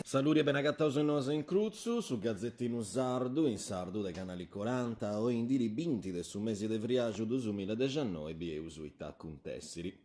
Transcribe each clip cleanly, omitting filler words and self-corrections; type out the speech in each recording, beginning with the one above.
Saluti e benagattauso in nosa in cruzzu, su Gazzettino Sardu, in sardu dei canali 40 o in diri binti del su mesi de vriaggio 2019 bieusu contessiri.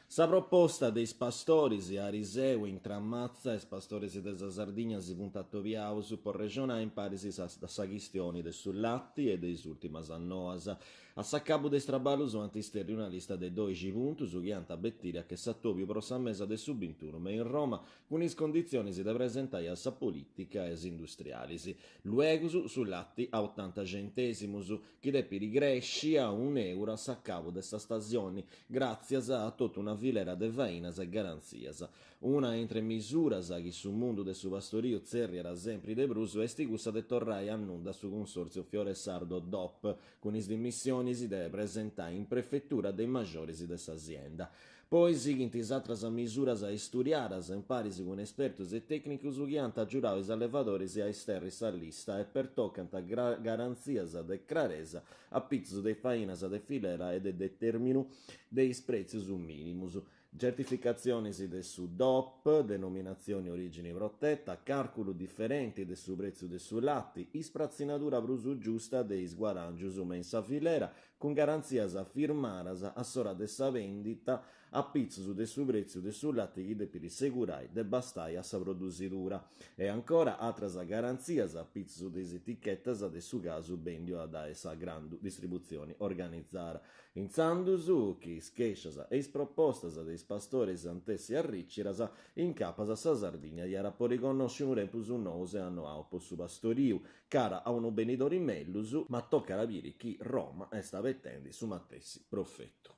Sa proposta dei pastorisi a Riseu in Tramazza e pastorisi della Sardegna si puntato viausu por regionare in parisi da sa chistioni del sullatti e dei ultimas annoasa. A saccabu dei straballus antisterri una lista dei 12 punti su chianta bettiria che s'attobio pro sa mesa del sub 21 ma in Roma con is condizioni si da presentare a sa politica e industrialisi. Luegusu sull'atti a 80 centesimus, che depi rigresci a €1 a saccabu desta stagione, grazie a tutta una filera de vainas e garanzias. Una entre misuras che sul mondo del suo pastorio zerri era sempre de bruso e stigussa de torrai annunda su consorzio Fiore Sardo DOP, con is dimissioni si deve presentare in prefettura dei maggiori di questa azienda. Poi seguinti altre misure isturiadas in parisi con esperti e tecnici che hanno giurato i allevatori e ai sterris a lista e per toccanta garanzie de claresa a pizzo dei fainas de filera e de determinu dei prezzi su minimus. Certificazioni del su DOP, denominazioni origini protetta, calcolo differenti del su prezzo del su latti, isprazzinatura brusu giusta dei sguarangius mensa filera, con garanzias firmaras a sora dessa vendita a pizzo del su prezzo del su latte che depi segurai de bastai a sa produzitura. E ancora altre garanzias a pizzo des etichettas del su caso bendio da essa grande distribuzione organizzata. In Sandusu, che schescias e ispropostas dei pastores antessi a ricciras, in capas a sa Sardegna era por riconoscere un repus nose hanno aupo su pastoriu, cara a uno benidori mellus, ma tocca capire chi Roma sta vettendo su mattessi profetto.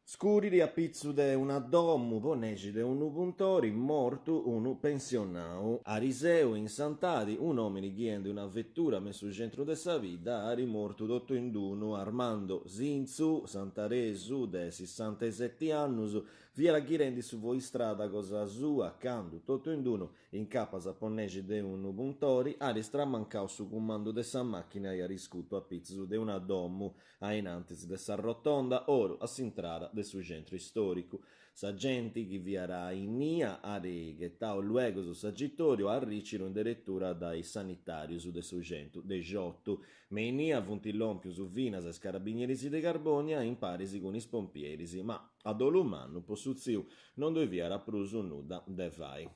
Scuriri a pizzu de una domu, ponegi de unu puntori, mortu unu pensionau. A Riseu, in Sant'Adi, un omini ghiende una vettura messo al centro de sa vita, a rimortu dotto in dunu, Armando Zinzu, Santaresu, de 67 annus, via la ghirendi su voi strada cosa sua, candu, tutto in dunu, in capas a ponegi de unu puntori, a ristramancau su comando de sa macchina e a riscuto a pizzu de una domu, a inantis de sa rotonda, oro a sintrada del suo centro storico. Sa gente che viarà in Nia a reghe, tau luego su saggitorio a riciro in direttura dai sanitari su del suo centro, de Giotto, ma in Nia vuntillompiu su vinas e scarabinierisi de Carbonia in parisi con i spompierisi, ma ad olumano possuziu non doviera prusu nuda de vai.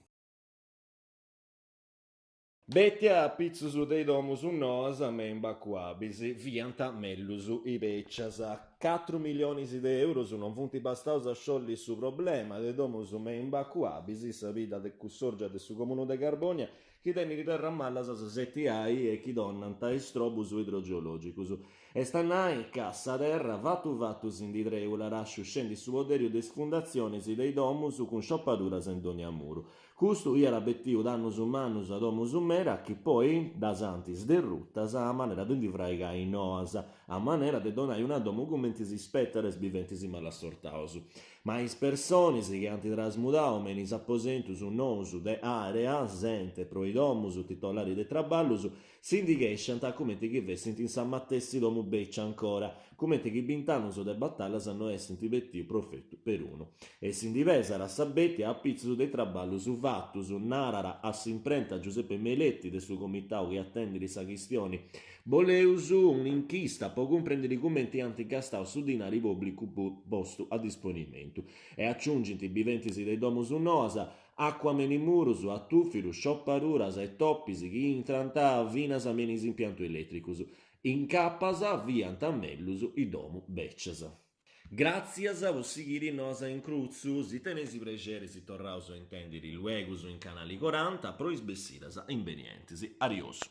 Bettia a pizzusu dei domus nosa memba quabisi, vianta mellusu i becciasa. 4 milioni di euro non funti bastaus a sciolli su problema de domus memba quabisi, sa vita de cussorgia de su comune de Carbonia, chi teni di terra mallas a 7 ai e chi donnanta estrobus idrogeologicus. E stanna in cassa terra, vatus in ditreula, rasciu scendi su poderio de sfundazioni dei domus con scioppaduras in ogni muro. Custu era l'obiettivo d'annus umannus ad homus umera che poi, da santis derruttas, a manera di fraiga in noasa, a manera di donare una domu con mentis spetteres biventis malassortaus. Ma is personis che antitrasmudau menis apposentus nosu de area, sente pro i domus titolari de traballus, si indichesciant come che vestint in San Mattessi domu beccia ancora, come che bintanus de battallas hanno essent bettiu profetto per uno. E si indivesa a Sabetti a pizzo dei traballus vattus, narara a s'imprenta Giuseppe Meletti del suo comitau che attende di sa chistioni, voleusu un'inchista po comprendere i commenti anticastau su dinari pubblico posto a disponimento e aggiungenti biventisi dei domus nosa acqua menimurus, a tufilus, sciopparuras e toppisi che intranta vinas a menis impianto elettricus in cappasa viant a mellus i domu becciasa. Grazie a vos seguire nosa in cruzzus, i tenesi pregeri si torrauso a intendere luegus in canali 40, prois bessiras invenientisi. Arioso.